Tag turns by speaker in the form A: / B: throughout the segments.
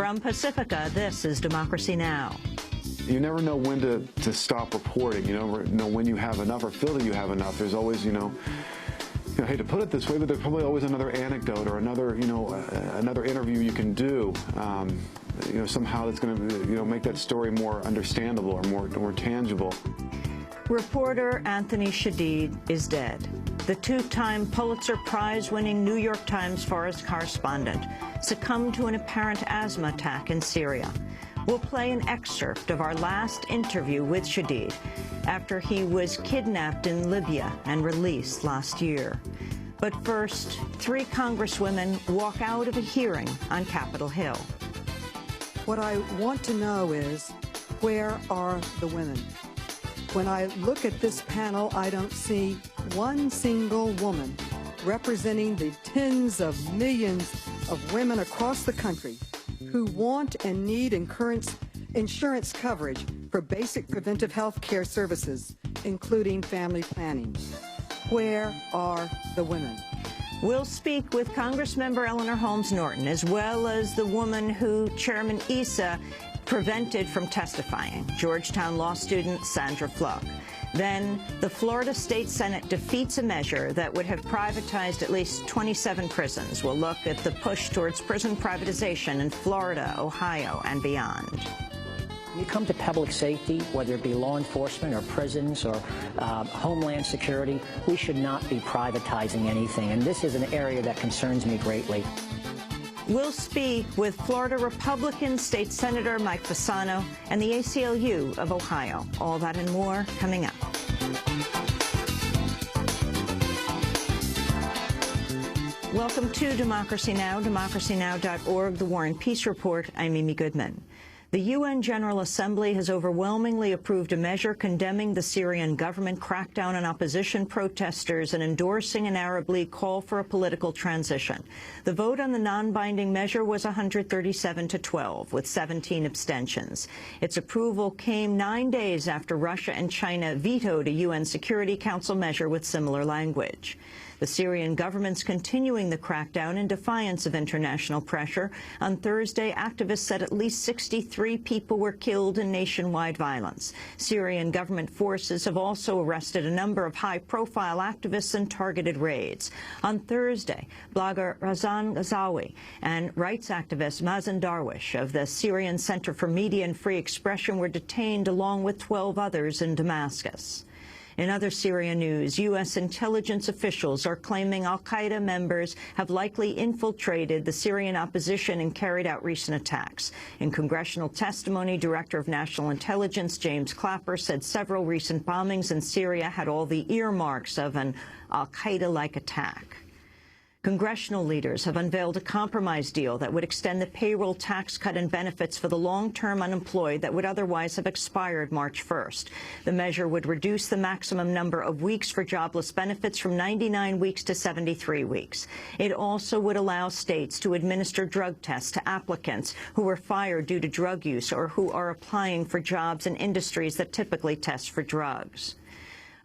A: From Pacifica, this is Democracy Now!
B: You never know when to stop reporting. You never know when you have enough or feel that you have enough. There's always, I hate to put it this way, but there's probably always another anecdote or another, another interview you can do, somehow that's going to, make that story more understandable or more tangible.
A: Reporter Anthony Shadid is dead. The two-time Pulitzer Prize-winning New York Times forest correspondent succumbed to an apparent asthma attack in Syria. We'll play an excerpt of our last interview with Shadid after he was kidnapped in Libya and released last year. But first, 3 congresswomen walk out of a hearing on Capitol Hill.
C: What I want to know is, where are the women? When I look at this panel, I don't see one single woman representing the tens of millions of women across the country who want and need insurance coverage for basic preventive health care services, including family planning. Where are the women?
A: We'll speak with Congressmember Eleanor Holmes Norton, as well as the woman who Chairman Issa prevented from testifying, Georgetown law student Sandra Fluck. Then, the Florida State Senate defeats a measure that would have privatized at least 27 prisons. We'll look at the push towards prison privatization in Florida, Ohio, and beyond.
D: When you come to public safety, whether it be law enforcement or prisons or homeland security, we should not be privatizing anything, and this is an area that concerns me greatly.
A: We'll speak with Florida Republican State Senator Mike Fasano and the ACLU of Ohio. All that and more coming up. Welcome to Democracy Now!, democracynow.org, The War and Peace Report. I'm Amy Goodman. The UN General Assembly has overwhelmingly approved a measure condemning the Syrian government crackdown on opposition protesters and endorsing an Arab League call for a political transition. The vote on the non-binding measure was 137 to 12, with 17 abstentions. Its approval came 9 days after Russia and China vetoed a UN Security Council measure with similar language. The Syrian government's continuing the crackdown in defiance of international pressure. On Thursday, activists said at least 63 people were killed in nationwide violence. Syrian government forces have also arrested a number of high-profile activists and targeted raids. On Thursday, blogger Razan Ghazawi and rights activist Mazen Darwish of the Syrian Center for Media and Free Expression were detained along with 12 others in Damascus. In other Syria news, U.S. intelligence officials are claiming al-Qaeda members have likely infiltrated the Syrian opposition and carried out recent attacks. In congressional testimony, Director of National Intelligence James Clapper said several recent bombings in Syria had all the earmarks of an al-Qaeda-like attack. Congressional leaders have unveiled a compromise deal that would extend the payroll tax cut and benefits for the long-term unemployed that would otherwise have expired March 1st. The measure would reduce the maximum number of weeks for jobless benefits from 99 weeks to 73 weeks. It also would allow states to administer drug tests to applicants who were fired due to drug use or who are applying for jobs in industries that typically test for drugs.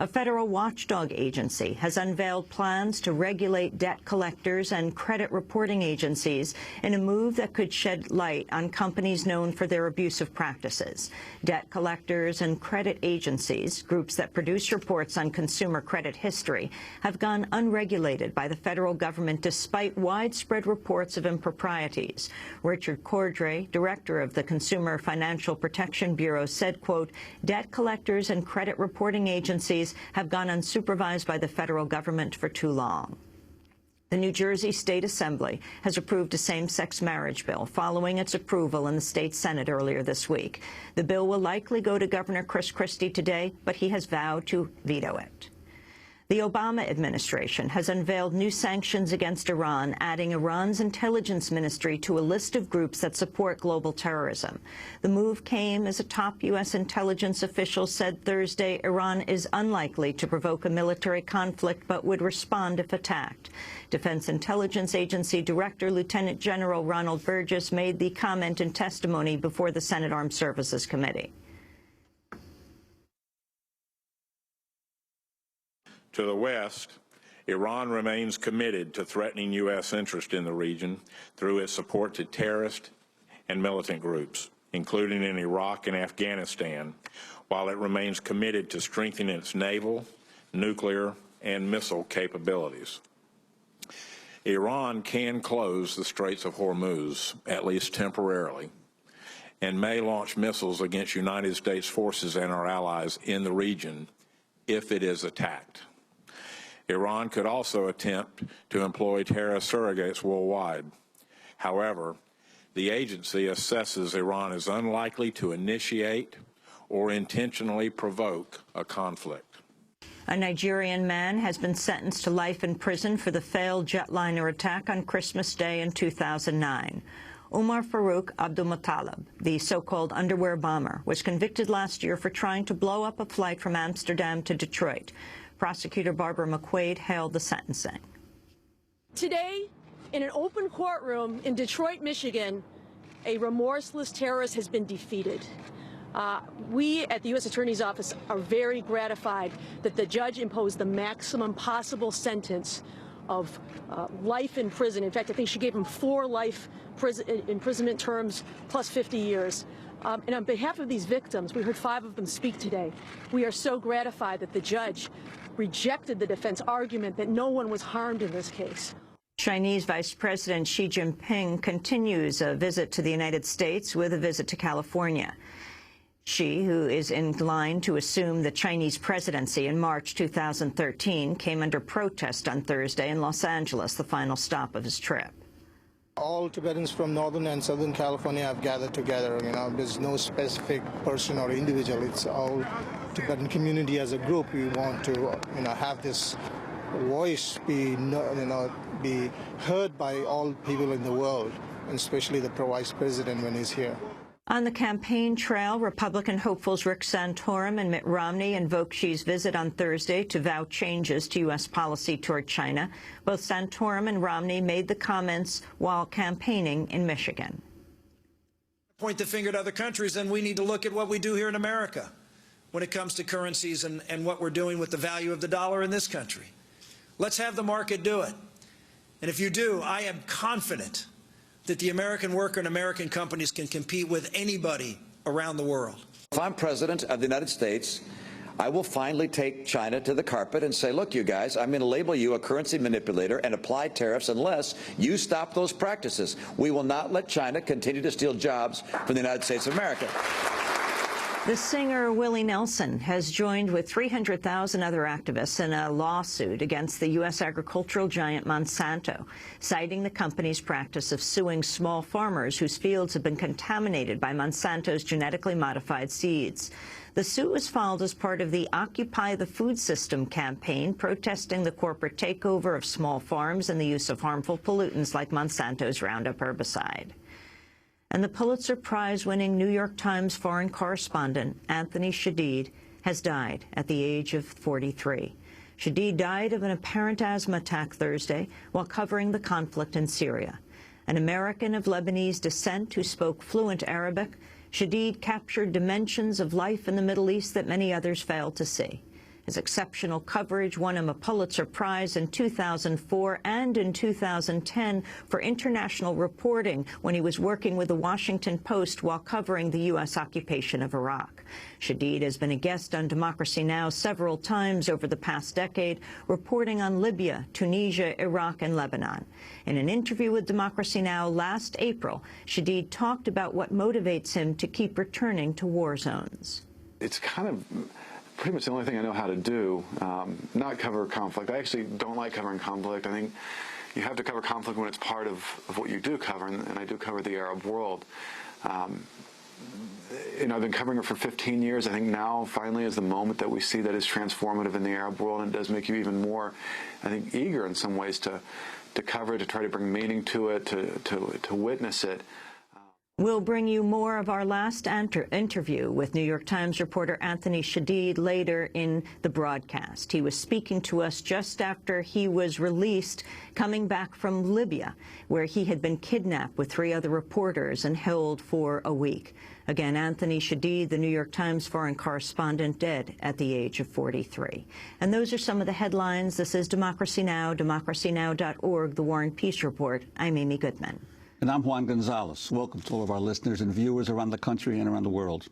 A: A federal watchdog agency has unveiled plans to regulate debt collectors and credit reporting agencies in a move that could shed light on companies known for their abusive practices. Debt collectors and credit agencies, groups that produce reports on consumer credit history, have gone unregulated by the federal government despite widespread reports of improprieties. Richard Cordray, director of the Consumer Financial Protection Bureau, said, quote, "Debt collectors and credit reporting agencies have gone unsupervised by the federal government for too long." The New Jersey State Assembly has approved a same-sex marriage bill following its approval in the state Senate earlier this week. The bill will likely go to Governor Chris Christie today, but he has vowed to veto it. The Obama administration has unveiled new sanctions against Iran, adding Iran's intelligence ministry to a list of groups that support global terrorism. The move came as a top U.S. intelligence official said Thursday Iran is unlikely to provoke a military conflict but would respond if attacked. Defense Intelligence Agency Director Lieutenant General Ronald Burgess made the comment in testimony before the Senate Armed Services Committee.
E: To the West, Iran remains committed to threatening U.S. interest in the region through its support to terrorist and militant groups, including in Iraq and Afghanistan, while it remains committed to strengthening its naval, nuclear, and missile capabilities. Iran can close the Straits of Hormuz, at least temporarily, and may launch missiles against United States forces and our allies in the region if it is attacked. Iran could also attempt to employ terrorist surrogates worldwide. However, the agency assesses Iran as unlikely to initiate or intentionally provoke a conflict.
A: A Nigerian man has been sentenced to life in prison for the failed jetliner attack on Christmas Day in 2009. Umar Farouk Abdulmuttalib, the so-called underwear bomber, was convicted last year for trying to blow up a flight from Amsterdam to Detroit. Prosecutor Barbara McQuaid hailed the sentencing.
F: Today, in an open courtroom in Detroit, Michigan, a remorseless terrorist has been defeated. We at the U.S. Attorney's Office are very gratified that the judge imposed the maximum possible sentence of life in prison. In fact, I think she gave him 4 life imprisonment terms plus 50 years. And on behalf of these victims, we heard 5 of them speak today. We are so gratified that the judge rejected the defense argument that no one was harmed in this case.
A: Chinese Vice President Xi Jinping continues a visit to the United States with a visit to California. Xi, who is in line to assume the Chinese presidency in March 2013, came under protest on Thursday in Los Angeles, the final stop of his trip.
G: All Tibetans from Northern and Southern California have gathered together. There's no specific person or individual. It's all Tibetan community as a group. We want to, have this voice be heard by all people in the world, and especially the Vice President when he's here.
A: On the campaign trail, Republican hopefuls Rick Santorum and Mitt Romney invoked Xi's visit on Thursday to vow changes to U.S. policy toward China. Both Santorum and Romney made the comments while campaigning in Michigan.
H: Point the finger at other countries, and we need to look at what we do here in America when it comes to currencies and what we're doing with the value of the dollar in this country. Let's have the market do it. And if you do, I am confident that the American worker and American companies can compete with anybody around the world.
I: If I'm president of the United States, I will finally take China to the carpet and say, look, you guys, I'm going to label you a currency manipulator and apply tariffs unless you stop those practices. We will not let China continue to steal jobs from the United States of America.
A: The singer Willie Nelson has joined with 300,000 other activists in a lawsuit against the U.S. agricultural giant Monsanto, citing the company's practice of suing small farmers whose fields have been contaminated by Monsanto's genetically modified seeds. The suit was filed as part of the Occupy the Food System campaign, protesting the corporate takeover of small farms and the use of harmful pollutants like Monsanto's Roundup herbicide. And the Pulitzer Prize-winning New York Times foreign correspondent Anthony Shadid has died at the age of 43. Shadid died of an apparent asthma attack Thursday while covering the conflict in Syria. An American of Lebanese descent who spoke fluent Arabic, Shadid captured dimensions of life in the Middle East that many others failed to see. His exceptional coverage won him a Pulitzer Prize in 2004 and in 2010 for international reporting when he was working with the Washington Post while covering the U.S. occupation of Iraq. Shadid has been a guest on Democracy Now! Several times over the past decade, reporting on Libya, Tunisia, Iraq, and Lebanon. In an interview with Democracy Now! Last April, Shadid talked about what motivates him to keep returning to war zones.
B: It's kind of pretty much the only thing I know how to do, not cover conflict. I actually don't like covering conflict. I think you have to cover conflict when it's part of what you do cover, and I do cover the Arab world. I've been covering it for 15 years. I think now finally is the moment that we see that is transformative in the Arab world, and it does make you even more, I think, eager in some ways to cover it, to try to bring meaning to it, to witness it.
A: We'll bring you more of our last interview with New York Times reporter Anthony Shadid later in the broadcast. He was speaking to us just after he was released, coming back from Libya, where he had been kidnapped with 3 other reporters and held for a week. Again, Anthony Shadid, the New York Times foreign correspondent, dead at the age of 43. And those are some of the headlines. This is Democracy Now!, democracynow.org, The War and Peace Report. I'm Amy Goodman.
J: And I'm Juan Gonzalez. Welcome to all of our listeners and viewers around the country and around the world.